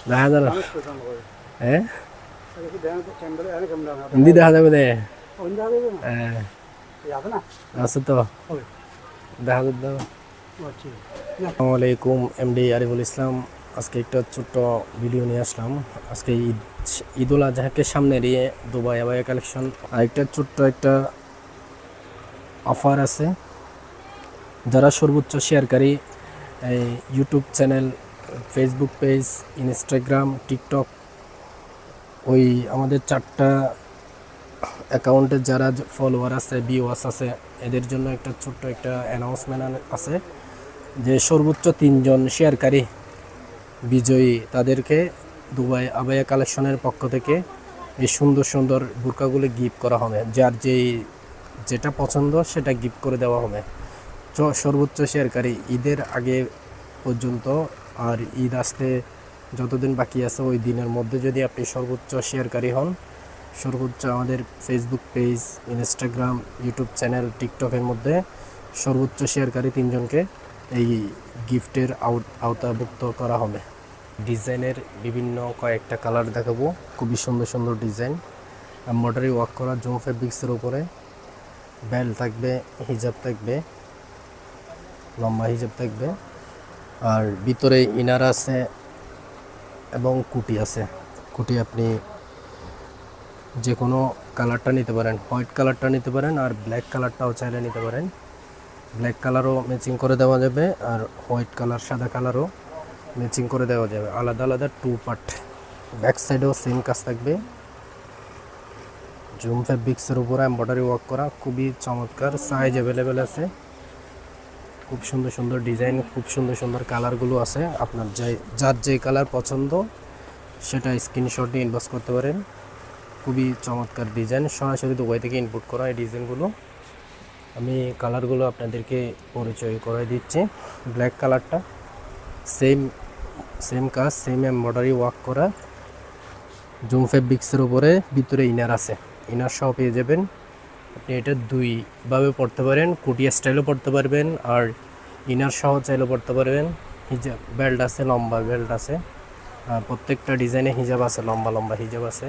দেখা যায় না। হ্যাঁ হিন্দি দেখা যাবে দে। হ্যাঁ আছে তো দেখা যাবে তো। আসসালামু আলাইকুম, এমডি আরিফুল ইসলাম। আজকে একটা ছোট্ট ভিডিও নিয়ে আসলাম। আজকে ঈদ উল আজহাকে সামনে দিয়ে দুবাই আবায়া কালেকশন আর একটা ছোট্ট একটা অফার আছে। যারা সর্বোচ্চ শেয়ারকারী এই YouTube channel, Facebook page, Instagram, TikTok, ওই আমাদের 4টা অ্যাকাউন্টে যারা ফলোয়ার আছে, ভিউয়ার্স আছে, এদের জন্য একটা ছোট্ট একটা অ্যানাউন্সমেন্ট আছে যে সর্বোচ্চ 3জন শেয়ারকারী বিজয়ী তাদেরকে দুবাই আবায়া কালেকশনের পক্ষ থেকে এই সুন্দর সুন্দর বুরকাগুলি গিফট করা হবে। যার যেটা পছন্দ সেটা গিফট করে দেওয়া হবে। সর্বোচ্চ শেয়ারকারী ঈদের আগে পর্যন্ত, আর ঈদ আসতে যতদিন বাকি আছে ওই দিনের মধ্যে যদি আপনি সর্বোচ্চ শেয়ারকারী হন, সর্বোচ্চ আমাদের Facebook page, Instagram, YouTube channel, টিকটকের মধ্যে সর্বোচ্চ শেয়ারকারী 3জনকে এই গিফটের আওতাভুক্ত করা হবে। ডিজাইনের বিভিন্ন কয়েকটা কালার দেখাবো, খুবই সুন্দর সুন্দর ডিজাইন, এমব্রয়ডারি ওয়ার্ক করা জুম ফেব্রিক্সের উপরে। বেল্ট থাকবে, হিজাব থাকবে, লম্বা হিজাব থাকবে, আর ভিতরে ইনার আছে এবং কুটি আছে। কুটি আপনি যে কোনো কালারটা নিতে পারেন, হোয়াইট কালারটা নিতে পারেন, আর ব্ল্যাক কালারটাও চাইলে নিতে পারেন। ব্ল্যাক কালারও ম্যাচিং করে দেওয়া যাবে, আর হোয়াইট কালার, সাদা কালারও ম্যাচিং করে দেওয়া যাবে। আলাদা আলাদা 2 পার্ট। ব্যাক সাইডেও সেম কাজ থাকবে, জুম ফেব্রিক্সের উপরে এমব্রয়ডারি ওয়ার্ক করা, খুবই চমৎকার। সাইজ অ্যাভেলেবেল আছে, খুব সুন্দর সুন্দর ডিজাইন, খুব সুন্দর সুন্দর কালারগুলো আছে। আপনার যার যে কালার পছন্দ সেটা স্ক্রিনশট নিয়ে ইনবক্স করতে পারেন। খুবই চমৎকার ডিজাইন, সরাসরি দুবাই থেকে ইনপুট করা এই ডিজাইনগুলো। আমি কালারগুলো আপনাদেরকে পরিচয় করে দিচ্ছি। ব্ল্যাক কালারটা সেম কাজ, সেম এমব্রয়ডারি ওয়ার্ক করা জুম ফেব্রিক্সের উপরে, ভিতরে ইনার আছে, ইনার সহ পেয়ে যাবেন। আপনি এটা দুইভাবে পড়তে পারেন, কুটিয়া স্টাইলও পড়তে পারবেন, আর ইনার সহ চাইলেও পড়তে পারবেন। হিজাব বেল্ট আছে, লম্বা বেল্ট আছে, আর প্রত্যেকটা ডিজাইনে হিজাব আছে, লম্বা লম্বা হিজাব আছে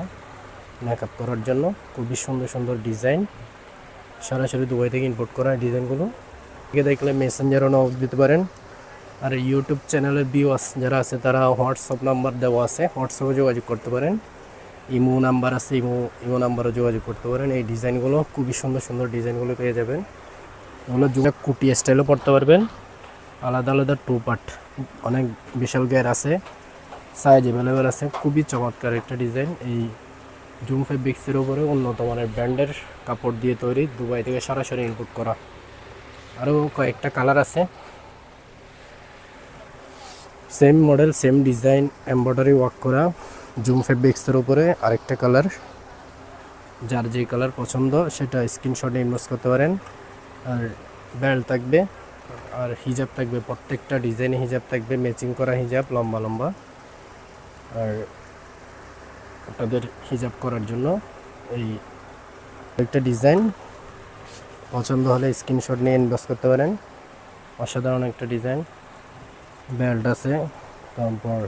মেকআপ করার জন্য। খুবই সুন্দর সুন্দর ডিজাইন, সরাসরি দুবাই থেকে ইম্পোর্ট করা ডিজাইনগুলো। দেখলে মেসেঞ্জারও নক দিতে পারেন। আর ইউটিউব চ্যানেলের ভিউয়ার্স যারা আছে তারা হোয়াটসঅ্যাপ নাম্বার দেওয়া আছে, হোয়াটসঅ্যাপে যোগাযোগ করতে পারেন। ইমো নাম্বার আছে, ইমো নাম্বারও যোগাযোগ করতে পারেন। এই ডিজাইনগুলো খুবই সুন্দর সুন্দর ডিজাইনগুলো পেয়ে যাবেন। এগুলো কুটি স্টাইলও পড়তে পারবেন, আলাদা আলাদা 2 পার্ট, অনেক বিশাল গের আছে, সাইজ অ্যাভেলেবেল আছে। খুবই চমৎকার একটা ডিজাইন। এই জুম ফেব্রিক্সের উপরে উন্নত মানের ব্র্যান্ডের কাপড় দিয়ে তৈরি, দুবাই থেকে সরাসরি ইনপুট করা। আরও কয়েকটা কালার আছে, same model, same design, embroidery work করা জুম ফেব্রিক্সের উপরে। আরেকটা কালার, যার যে কালার পছন্দ সেটা স্ক্রিনশটে ইনবক্স করতে পারেন। আর বেল্ট থাকবে, আর হিজাব থাকবে, প্রত্যেকটা ডিজাইনে হিজাব থাকবে, ম্যাচিং করা হিজাব, লম্বা লম্বা। আর আপনাদের হিজাব করার জন্য এই একটা ডিজাইন পছন্দ হলে স্ক্রিনশট নিয়ে ইনবক্স করতে পারেন। অসাধারণ একটা ডিজাইন। বেল্ট আছে, তারপর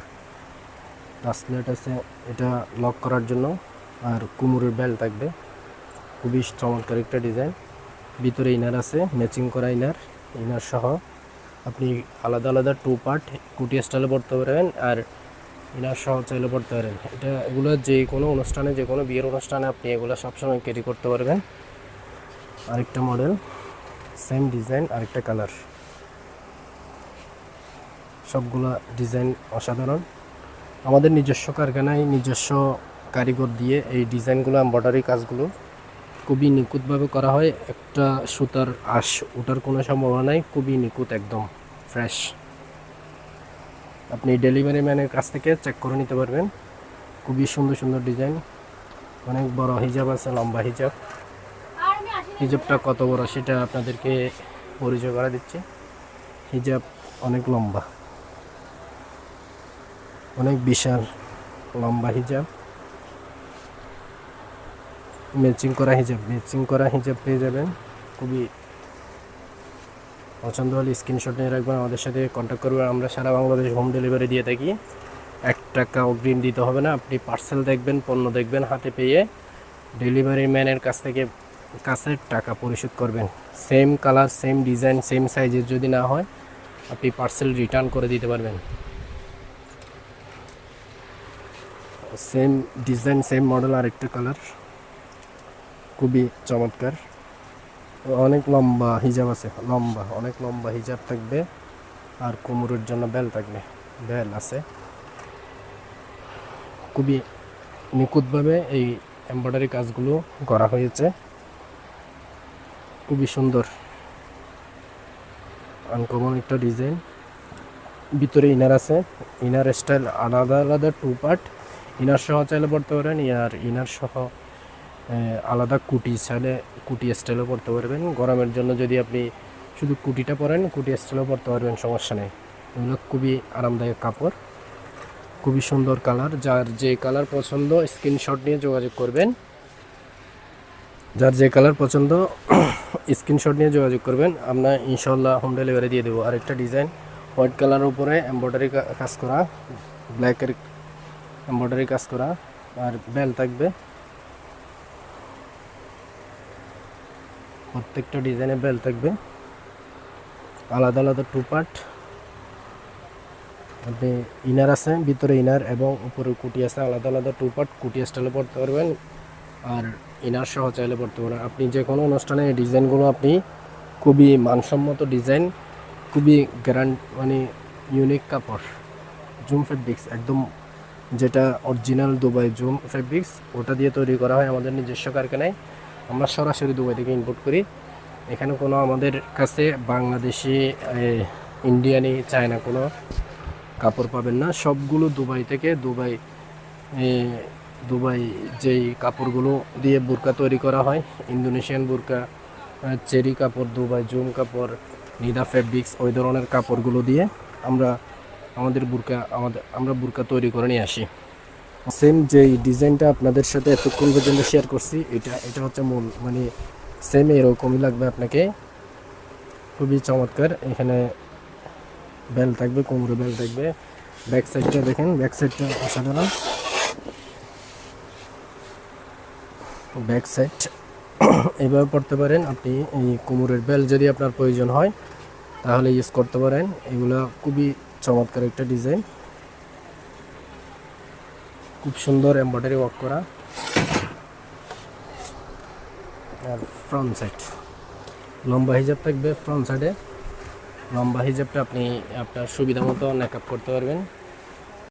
ব্রেসলেট আছে, এটা লক করার জন্য, আর কুমুরের বেল্ট থাকবে। খুবই চমৎকার একটা ডিজাইন। ভিতরে ইনার আছে, ম্যাচিং করা ইনার, ইনার সহ আপনি আলাদা আলাদা 2 পার্ট কুটি স্টাইলে পড়তে পারবেন, আর ইনার সহ চাইলে পড়তে পারেন। এগুলো যে কোনো অনুষ্ঠানে, যে কোনো বিয়ের অনুষ্ঠানে আপনি এগুলো সবসময় ক্যারি করতে পারবেন। আরেকটা মডেল, সেম ডিজাইন, আরেকটা কালার, সবগুলা ডিজাইন অসাধারণ। আমাদের নিজস্ব কারখানায় নিজস্ব কারিগর দিয়ে এই ডিজাইনগুলো, এমব্রয়ডারি কাজগুলো খুবই নিখুঁতভাবে করা হয়। একটা সুতার আঁশ ওঠার কোনো সম্ভাবনা নাই, খুবই নিখুঁত, একদম ফ্রেশ। আপনি ডেলিভারি ম্যানের কাছ থেকে চেক করে নিতে পারবেন। খুবই সুন্দর সুন্দর ডিজাইন, অনেক বড় হিজাব আছে, লম্বা হিজাব। হিজাবটা কত বড় সেটা আপনাদেরকে পরিচয় করা দিচ্ছে। হিজাব অনেক লম্বা, অনেক বিশাল লম্বা হিজাব, ম্যাচিং করা হিজাব পেয়ে যাবেন। খুবই পছন্দ হলে স্ক্রিনশট নিয়ে রাখবেন, আমাদের সাথে কন্ট্যাক্ট করবেন। আমরা সারা বাংলাদেশ হোম ডেলিভারি দিয়ে থাকি। টাকা অগ্রিম দিতে হবে না। আপনি পার্সেল দেখবেন, পণ্য দেখবেন, হাতে পেয়ে ডেলিভারি ম্যানের কাছে টাকা পরিশোধ করবেন। Same colour, same design, same সাইজের যদি না হয় আপনি পার্সেল রিটার্ন করে দিতে পারবেন। সেম ডিজাইন, সেম মডেল, আরেকটা কালার, খুবই চমৎকার। অনেক লম্বা হিজাব আছে, অনেক লম্বা হিজাব থাকবে। আর কোমরের জন্য বেল থাকবে, বেল আছে। খুবই নিখুঁতভাবে এই এমব্রয়ডারি কাজগুলো করা হয়েছে, খুবই সুন্দর, আনকমন একটা ডিজাইন। ভিতরে ইনার আছে, ইনার স্টাইল আলাদা আলাদা 2 পার্ট। ইনার সহ চাইলে পড়তে পারেন, আর ইনার সহ আলাদা কুটি চাইলে কুটি স্টাইলও পড়তে পারবেন। গরমের জন্য যদি আপনি শুধু কুটিটা পরেন, কুটি স্টাইলও পড়তে পারবেন, সমস্যা নেই। এগুলো খুবই আরামদায়ক কাপড়, খুবই সুন্দর কালার। যার যে কালার পছন্দ স্ক্রিনশট নিয়ে যোগাযোগ করবেন। যার যে কালার পছন্দ স্ক্রিনশট নিয়ে যোগাযোগ করবেন, আমরা ইনশাল্লাহ হোম ডেলিভারি দিয়ে দেবো। আরেকটা ডিজাইন হোয়াইট কালারের উপরে এমব্রয়ডারি কাজ করা, ব্ল্যাকের এমব্রয়ডারি কাজ করা, আর বেল থাকবে। প্রত্যেকটা ডিজাইনে বেল থাকবে, আলাদা আলাদা 2 পার্ট। আপনি ইনার আছে, ভিতরে ইনার এবং উপরে কুটি আছে, আলাদা আলাদা 2 পার্ট। কুটি স্টাইলে পড়তে পারবেন, আর ইনার সহ চাইলে পড়তে পারবেন। আপনি যে কোনো অনুষ্ঠানে এই ডিজাইনগুলো আপনি খুবই মানসম্মত ডিজাইন, খুবই মানে ইউনিক কাপড়। জুম ফেব্রিক্স, একদম যেটা অরিজিনাল দুবাই জুম ফেব্রিক্স, ওটা দিয়ে তৈরি করা হয় আমাদের নিজস্ব কারখানায়। আমরা সরাসরি দুবাই থেকে ইম্পোর্ট করি। এখানে কোনো আমাদের কাছে বাংলাদেশি, ইন্ডিয়ানি, চায়না কোনো কাপড় পাবেন না। সবগুলো দুবাই থেকে, দুবাই যেই কাপড়গুলো দিয়ে বোরকা তৈরি করা হয়, ইন্দোনেশিয়ান বোরকা, চেরি কাপড়, দুবাই জুম কাপড়, নিদা ফেব্রিক্স, ওই ধরনের কাপড়গুলো দিয়ে আমরা বোরকা তৈরি করে নিয়ে আসি। সেম যেই ডিজাইনটা আপনাদের সাথে এতক্ষণ পর্যন্ত শেয়ার করছি, এটা হচ্ছে মূল, মানে সেম এরকমই লাগবে আপনাকে, খুবই চমৎকার। এখানে বেল থাকবে, কোমরে বেল থাকবে। ব্যাক সাইডটা দেখেন, ব্যাক সাইডটা অসাধারণ। ব্যাক সাইড এভাবে পড়তে পারেন আপনি। এই কোমরের বেল যদি আপনার প্রয়োজন হয় তাহলে ইউজ করতে পারেন। এগুলো খুবই চমৎকার একটা ডিজাইন, খুব সুন্দর এমব্রয়ডারি ওয়ার্ক করা। আর ফ্রন্ট সাইড লম্বা হিজাব থাকবে। ফ্রন্ট সাইডে লম্বা হিজাবটা আপনি আপনার সুবিধা মতো মেকআপ করতে পারবেন।